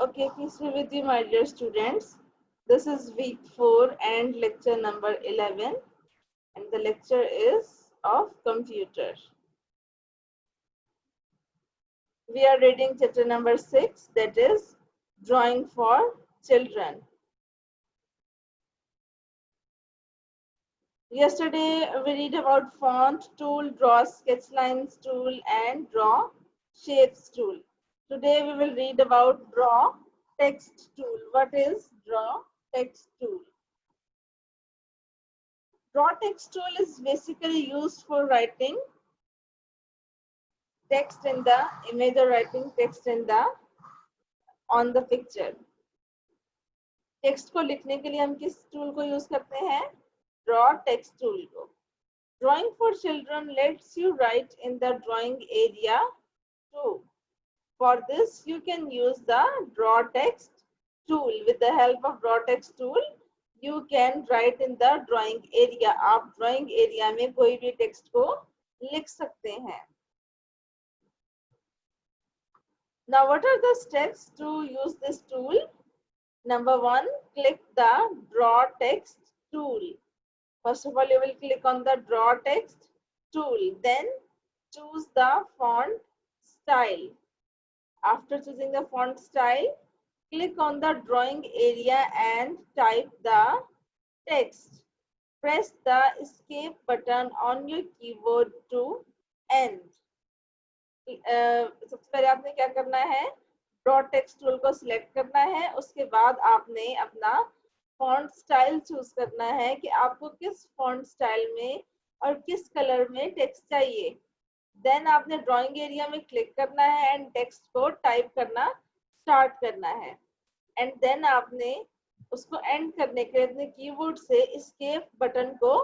Okay, peace be with you, my dear students. This is week 4 and lecture number 11, and the lecture is of computer. We are reading chapter number 6, that is drawing for children. Yesterday, we read about font tool, draw sketch lines tool, and draw shapes tool. Today, we will read about draw text tool. What is draw text tool? Draw text tool is basically used for writing text in the image or writing text in the on the picture. Text को लिखने के लिए हम किस tool को use करते हैं? Draw text tool को. Drawing for children lets you write in the drawing area too. For this, you can use the draw text tool. With the help of draw text tool, you can write in the drawing area. आप drawing area में कोई भी text को लिख सकते हैं. Now, what are the steps to use this tool? Number 1, click the draw text tool. First of all, you will click on the draw text tool. Then choose the font style. After choosing the font style, click on the drawing area and type the text. Press the escape button on your keyboard to end. सबसे पहले आपने क्या करना है? Draw text tool को select करना है. उसके बाद आपने अपना फॉन्ट स्टाइल चूज करना है कि आपको किस फॉन्ट स्टाइल में और किस कलर में टेक्स्ट चाहिए. देन आपने ड्राइंग एरिया में क्लिक करना है एंड टेक्स्ट को टाइप करना स्टार्ट करना है. एंड देन आपने उसको एंड करने के लिए अपने कीबोर्ड से एस्केप बटन को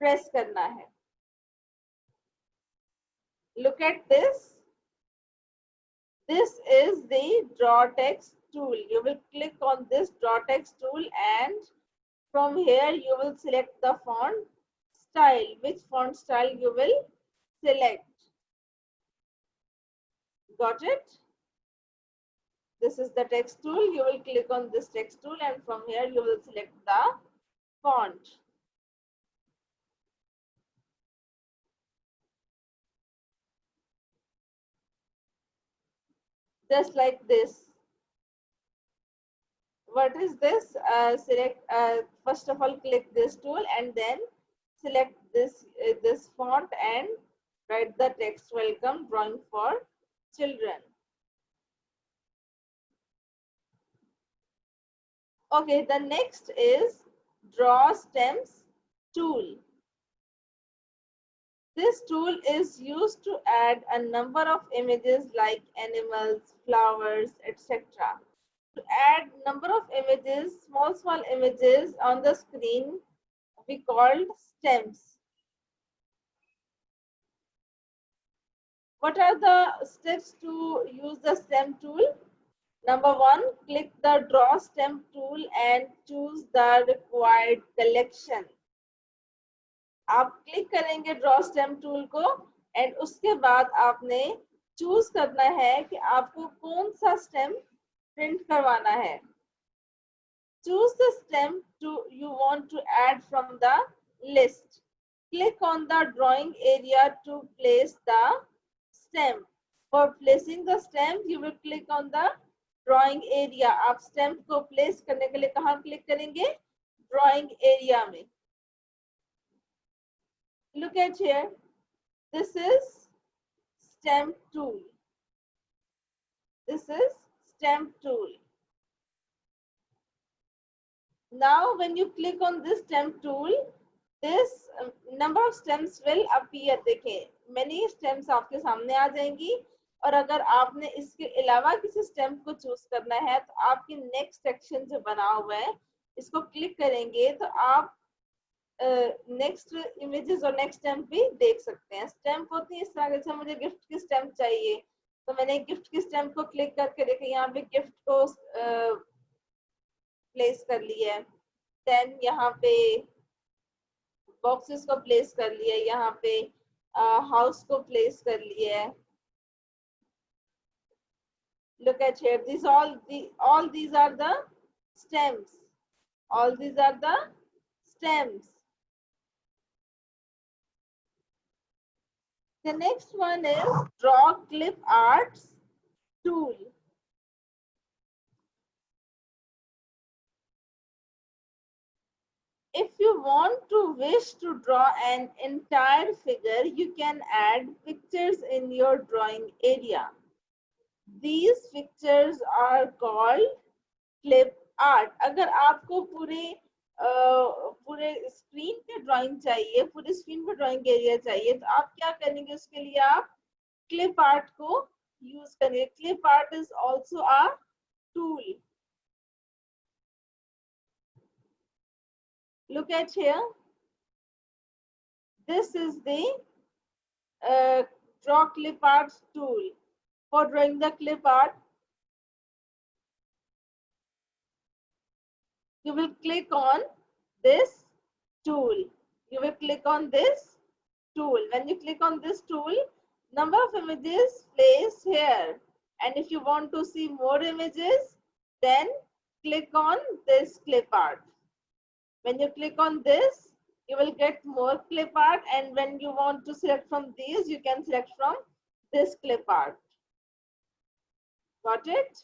प्रेस करना है. Look at this. This is the draw text tool. You will click on this draw text tool and from here you will select the font style. Which font style you will select? Got it? This is the text tool. You will click on this text tool and from here you will select the font. Just like this. What is this? First of all, click this tool and then select this font and write the text, welcome drawing for children. Okay, the next is draw stems tool. This tool is used to add a number of images like animals, flowers, etc. To add number of images, small images on the screen, we called stems. What are the steps to use the stem tool? Number 1, click the draw stem tool and choose the required collection. आप click करेंगे draw stem tool को and उसके बाद आपने choose करना है कि आपको कौन सा स्टेम प्रिंट करवाना है. Choose the stem you want to add from the list. Click on the drawing area to place the stem. For placing the stem, you will click on the drawing area. आप stem को place करने के लिए कहाँ click करेंगे? Drawing area में. Look at here. This is stem tool. This is stem tool. Now, when you click on this stem tool, this number of stems will appear. देखें, many stems आपके सामने आ जाएंगी. और अगर आपने इसके अलावा किसी स्टेम को चूज करना है तो आपकी नेक्स्ट सेक्शन जो बना हुआ है इसको क्लिक करेंगे तो आप नेक्स्ट इमेजेस और नेक्स्ट स्टैम्प भी देख सकते हैं. स्टैम्प होती है इस तरह से. मुझे गिफ्ट की स्टैम्प चाहिए तो मैंने गिफ्ट की स्टैम्प को क्लिक करके देखे यहाँ पे गिफ्ट को प्लेस कर लिया है. देन यहाँ पे बॉक्सेस को प्लेस कर लिया है. यहाँ पे हाउस को प्लेस कर लिया है. Look at here. All these are the stems. All these are the stems. The next one is draw clip arts tool. If you want to wish to draw an entire figure, you can add pictures in your drawing area. These pictures are called clip art. अगर आपको पूरे screen पे drawing चाहिए, पूरे screen पे drawing area चाहिए, तो आप क्या करेंगे? उसके लिए आप क्लिप आर्ट को यूज करेंगे. Clip art is also a tool. Look at here. This is the draw clip art tool. For drawing the clip art, you will click on this tool. You will click on this tool. When you click on this tool, number of images placed here. And if you want to see more images, then click on this clip art. When you click on this, you will get more clip art, and when you want to select from these, you can select from this clip art. Got it?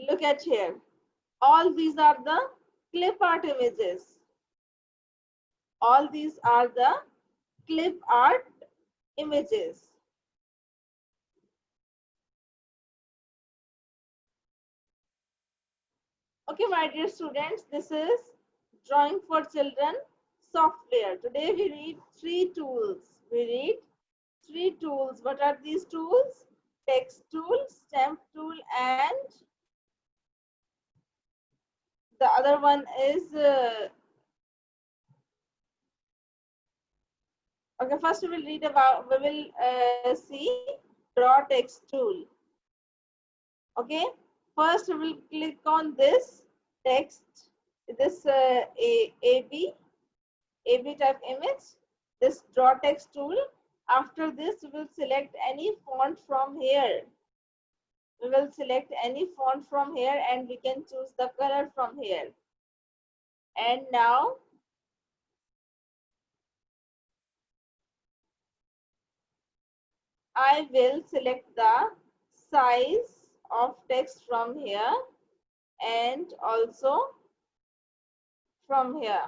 Look at here. All these are the clip art images. All these are the clip art images. Okay, my dear students, this is Drawing for Children software. Today we read 3 tools. We read 3 tools. What are these tools? Text tool, stamp tool, and the other one is okay. First we will read about. We will see draw text tool. Okay. First we will click on this text. This AB type image. This draw text tool. After this, we will select any font from here. We will select any font from here, and we can choose the color from here. And now I will select the size of text from here and also from here.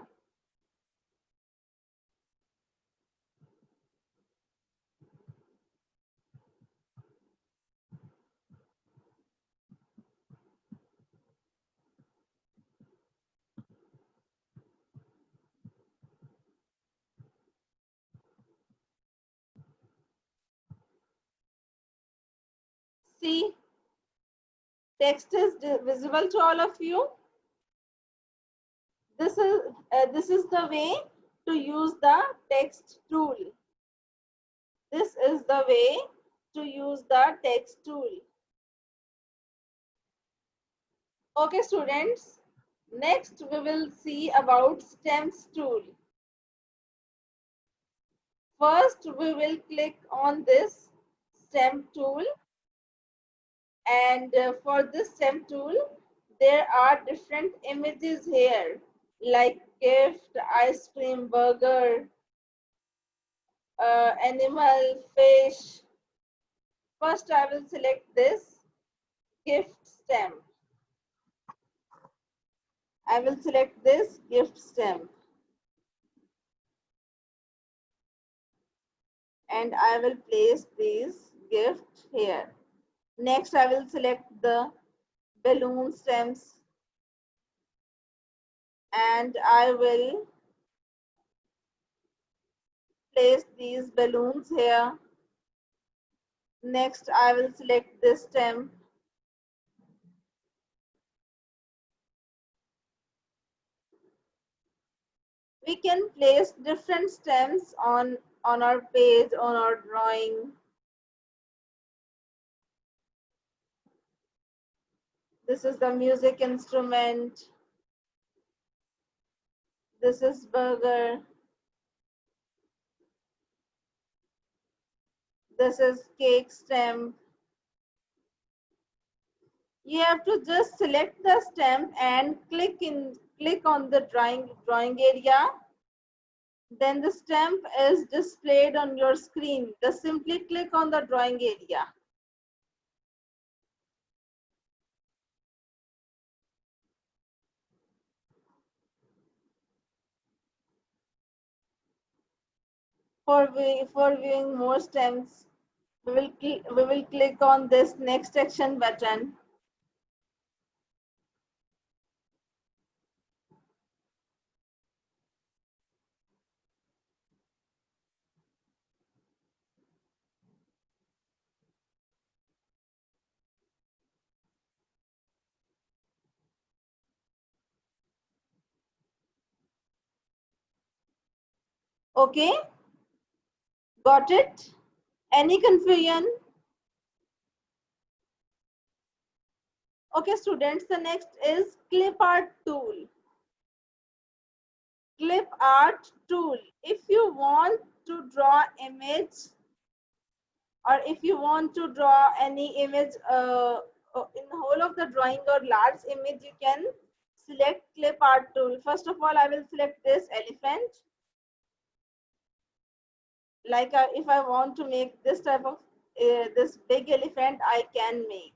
See, text is visible to all of you. This is the way to use the text tool. This is the way to use the text tool. Okay, students. Next, we will see about stems tool. First, we will click on this stem tool. And for this stem tool, there are different images here, like gift, ice cream, burger, animal, fish. First, I will select this gift stem. I will select this gift stem. And I will place these gifts here. Next, I will select the balloon stems. And I will place these balloons here. Next, I will select this stem. We can place different stems on our page, on our drawing. This is the music instrument. This is burger. This is cake stem. You have to just select the stamp and click on the drawing area. Then the stamp is displayed on your screen. Just simply click on the drawing area. For viewing more stamps, we will click on this next action button. Okay, got it? Any confusion? Okay, students, the next is clip art tool. Clip art tool. If you want to draw image, or if you want to draw any image in the whole of the drawing or large image, you can select clip art tool. First of all, I will select this elephant. Like if I want to make this type of this big elephant, I can make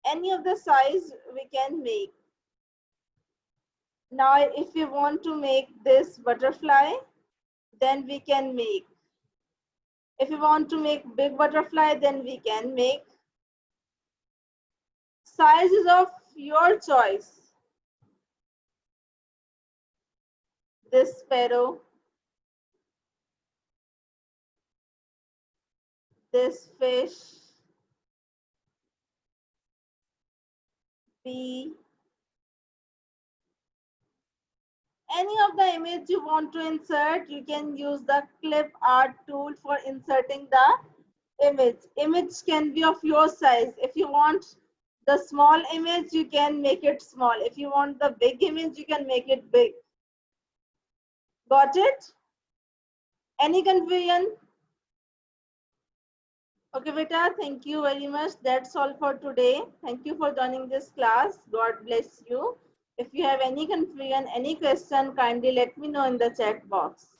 any of the size we can make. Now if we want to make this butterfly, then we can make. If you want to make big butterfly, then we can make. Size is of your choice. This sparrow, this fish, bee, any of the image you want to insert, you can use the clip art tool for inserting the image. Image can be of your size. If you want the small image, you can make it small. If you want the big image, you can make it big. Got it? Any confusion? Okay, beta, thank you very much. That's all for today. Thank you for joining this class. God bless you. If you have any confusion, any question, kindly let me know in the chat box.